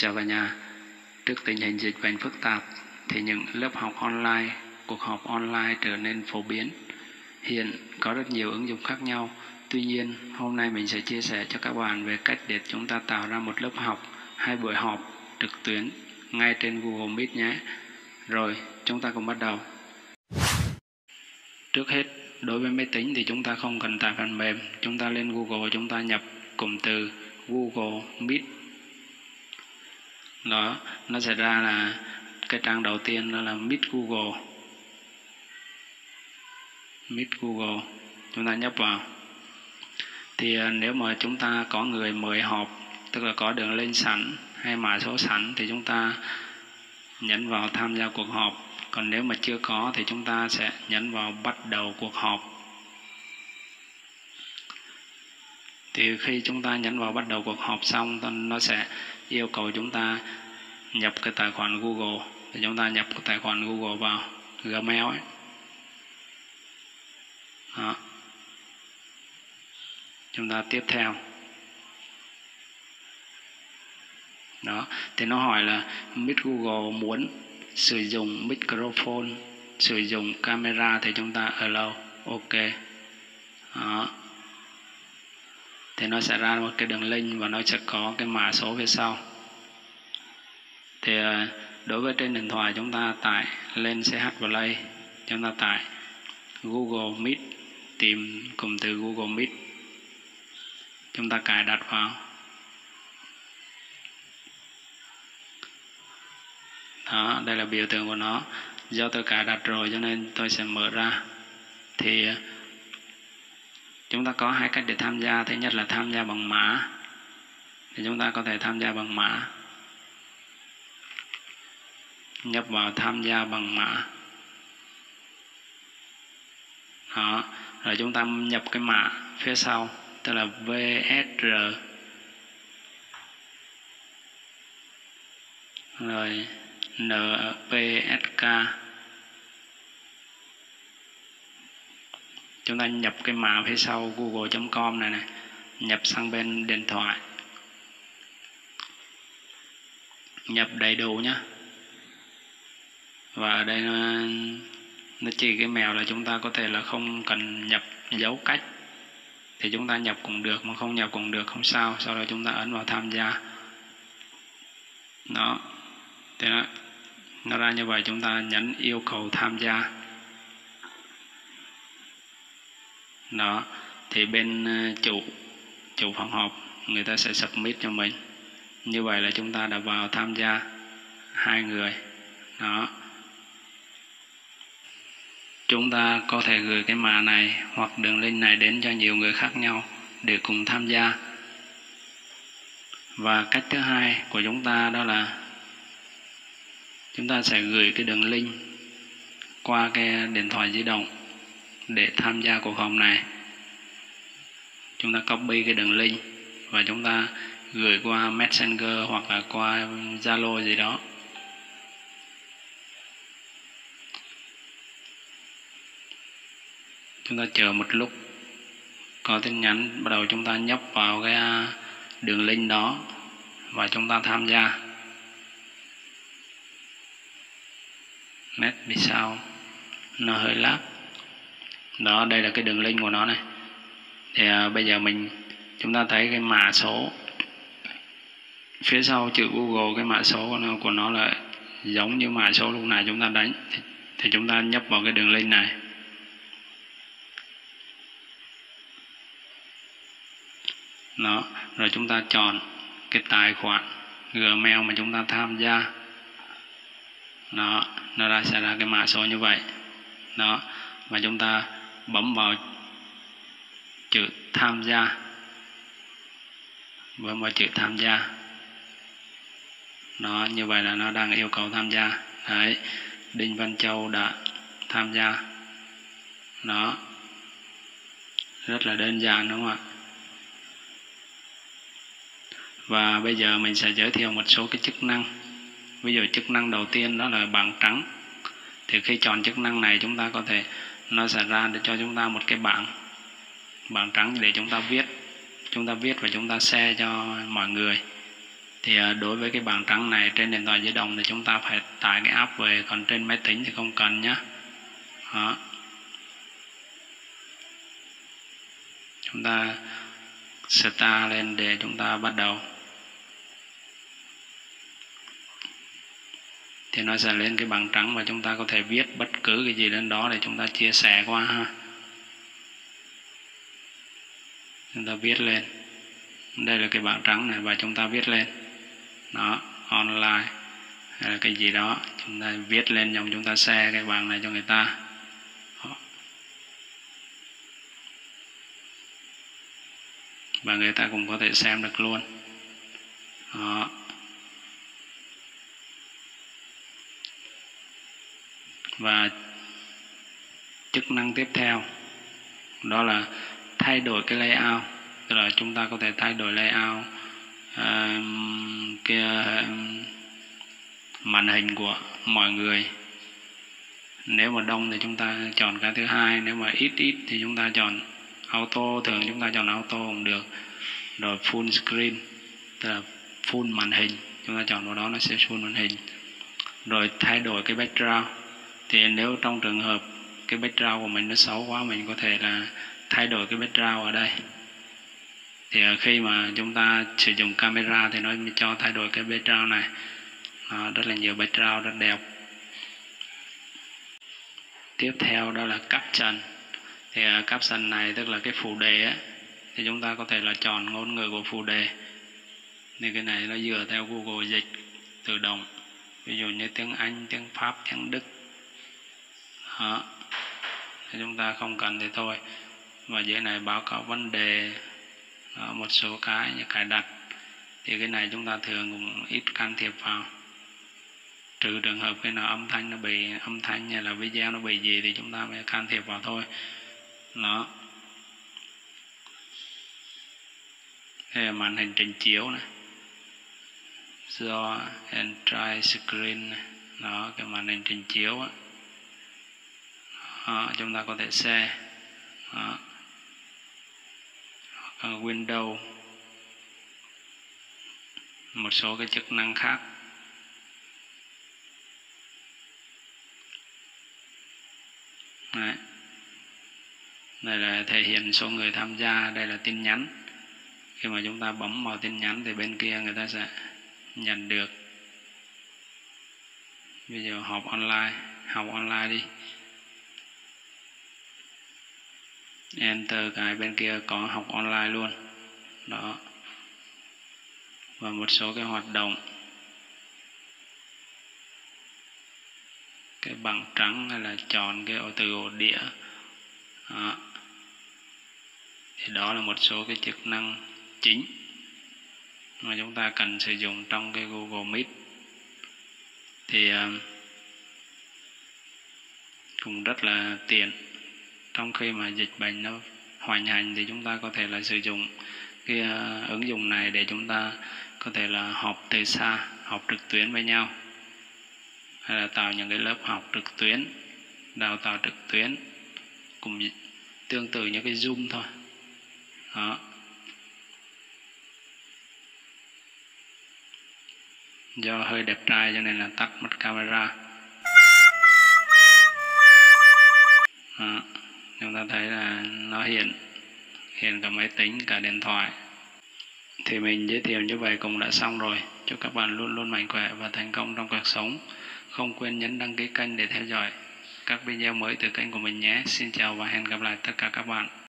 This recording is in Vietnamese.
Chào cả nhà. Trước tình hình dịch bệnh phức tạp thì những lớp học online, cuộc họp online trở nên phổ biến. Hiện có rất nhiều ứng dụng khác nhau. Tuy nhiên, hôm nay mình sẽ chia sẻ cho các bạn về cách để chúng ta tạo ra một lớp học hay buổi họp trực tuyến ngay trên Google Meet nhé. Rồi, chúng ta cùng bắt đầu. Trước hết, đối với máy tính thì chúng ta không cần tải phần mềm. Chúng ta lên Google, chúng ta nhập cụm từ Google Meet. Đó, nó sẽ ra là cái trang đầu tiên đó là Meet Google. Meet Google, chúng ta nhấp vào. Thì nếu mà chúng ta có người mời họp, tức là có đường link sẵn hay mã số sẵn thì chúng ta nhấn vào tham gia cuộc họp. Còn nếu mà chưa có thì chúng ta sẽ nhấn vào bắt đầu cuộc họp. Thì khi chúng ta nhấn vào bắt đầu cuộc họp xong, nó sẽ yêu cầu chúng ta nhập cái tài khoản Google. Thì chúng ta nhập cái tài khoản Google vào Gmail ấy. Đó. Chúng ta tiếp theo. Đó, thì nó hỏi là Meet Google muốn sử dụng microphone, sử dụng camera thì chúng ta allow, ok. Đó. Thì nó sẽ ra một cái đường link và nó sẽ có cái mã số phía sau. Thì đối với trên điện thoại chúng ta tải lên CH Play, chúng ta tải Google Meet, tìm cụm từ Google Meet, chúng ta cài đặt vào. Đó, đây là biểu tượng của nó. Do tôi cài đặt rồi cho nên tôi sẽ mở ra. Thì chúng ta có hai cách để tham gia. Thứ nhất là tham gia bằng mã. Thì chúng ta có thể tham gia bằng mã. Nhập vào tham gia bằng mã. Đó, rồi chúng ta nhập cái mã phía sau, tức là VSR. Rồi NPSK. Chúng ta nhập cái mã phía sau google.com này, nhập sang bên điện thoại. Nhập đầy đủ nhé. Và ở đây nó chỉ cái mèo là chúng ta có thể là không cần nhập dấu cách. Thì chúng ta nhập cũng được, mà không nhập cũng được, không sao. Sau đó chúng ta ấn vào tham gia. Đó. Thì nó ra như vậy, chúng ta nhấn yêu cầu tham gia. Đó. Thì bên chủ phòng họp người ta sẽ submit cho mình. Như vậy là chúng ta đã vào tham gia 2 người. Đó. Chúng ta có thể gửi cái mã này hoặc đường link này đến cho nhiều người khác nhau để cùng tham gia. Và cách thứ hai của chúng ta đó là chúng ta sẽ gửi cái đường link qua cái điện thoại di động để tham gia cuộc họp này. Chúng ta copy cái đường link và chúng ta gửi qua Messenger hoặc là qua Zalo gì đó. Chúng ta chờ một lúc có tin nhắn, bắt đầu chúng ta nhấp vào cái đường link đó và chúng ta tham gia. Net bị sao nó hơi lag. Đó, đây là cái đường link của nó này. Thì bây giờ chúng ta thấy cái mã số phía sau chữ Google, cái mã số của nó là giống như mã số lúc này chúng ta đánh. Thì chúng ta nhấp vào cái đường link này. Đó, rồi chúng ta chọn cái tài khoản Gmail mà chúng ta tham gia. Đó, nó sẽ ra cái mã số như vậy. Đó, và chúng ta bấm vào chữ tham gia. Bấm vào chữ tham gia. Đó, như vậy là nó đang yêu cầu tham gia. Đấy, Đinh Văn Châu đã tham gia. Đó, rất là đơn giản đúng không ạ? Và bây giờ mình sẽ giới thiệu một số cái chức năng. Ví dụ chức năng đầu tiên đó là bảng trắng. Thì khi chọn chức năng này chúng ta có thể, nó sẽ ra để cho chúng ta một cái bảng trắng để chúng ta viết và chúng ta share cho mọi người. Thì đối với cái bảng trắng này trên điện thoại di động thì chúng ta phải tải cái app về, còn trên máy tính thì không cần nhé. Đó. Chúng ta start lên để chúng ta bắt đầu. Thì nó sẽ lên cái bảng trắng và chúng ta có thể viết bất cứ cái gì lên đó để chúng ta chia sẻ qua ha. Chúng ta viết lên. Đây là cái bảng trắng này và chúng ta viết lên. Đó, online hay là cái gì đó, chúng ta viết lên dòng, chúng ta share cái bảng này cho người ta. Đó. Và người ta cũng có thể xem được luôn. Đó. Và chức năng tiếp theo đó là thay đổi cái layout. Tức là chúng ta có thể thay đổi layout cái màn hình của mọi người. Nếu mà đông thì chúng ta chọn cái thứ hai, nếu mà ít thì chúng ta chọn auto, thường chúng ta chọn auto cũng được. Rồi full screen, tức là full màn hình, chúng ta chọn vào đó nó sẽ full màn hình. Rồi thay đổi cái background, thì nếu trong trường hợp cái background của mình nó xấu quá, mình có thể là thay đổi cái background ở đây. Thì khi mà chúng ta sử dụng camera thì nó cho thay đổi cái background này. Rất là nhiều background rất đẹp. Tiếp theo đó là caption. Thì caption này tức là cái phụ đề ấy, thì chúng ta có thể là chọn ngôn ngữ của phụ đề. Thì cái này nó dựa theo Google dịch tự động. Ví dụ như tiếng Anh, tiếng Pháp, tiếng Đức. Đó. Thì chúng ta không cần thì thôi. Và dưới này báo cáo vấn đề, một số cái như cài đặt. Thì cái này chúng ta thường cũng ít can thiệp vào. Trừ trường hợp cái nào âm thanh hay là video nó bị gì thì chúng ta mới can thiệp vào thôi. Đó. Đây là màn hình trình chiếu này. Do entry screen này. Đó, cái màn hình trình chiếu á. Đó, chúng ta có thể share. Đó. Windows, một số cái chức năng khác. Đấy. Đây là thể hiện số người tham gia, đây là tin nhắn. Khi mà chúng ta bấm vào tin nhắn thì bên kia người ta sẽ nhận được. Bây giờ học online đi. Enter cái bên kia có học online luôn. Đó. Và một số cái hoạt động. Cái bảng trắng hay là chọn cái từ ổ đĩa. Đó. Thì đó là một số cái chức năng chính mà chúng ta cần sử dụng trong cái Google Meet. Thì cũng rất là tiện. Trong khi mà dịch bệnh nó hoành hành thì chúng ta có thể là sử dụng cái ứng dụng này để chúng ta có thể là họp từ xa, học trực tuyến với nhau, hay là tạo những cái lớp học trực tuyến, đào tạo trực tuyến, cũng tương tự như cái Zoom thôi. Đó. Do hơi đẹp trai cho nên là tắt mất camera. Đó. Chúng ta thấy là nó hiện cả máy tính, cả điện thoại. Thì mình giới thiệu như vậy cũng đã xong rồi. Chúc các bạn luôn luôn mạnh khỏe và thành công trong cuộc sống. Không quên nhấn đăng ký kênh để theo dõi các video mới từ kênh của mình nhé. Xin chào và hẹn gặp lại tất cả các bạn.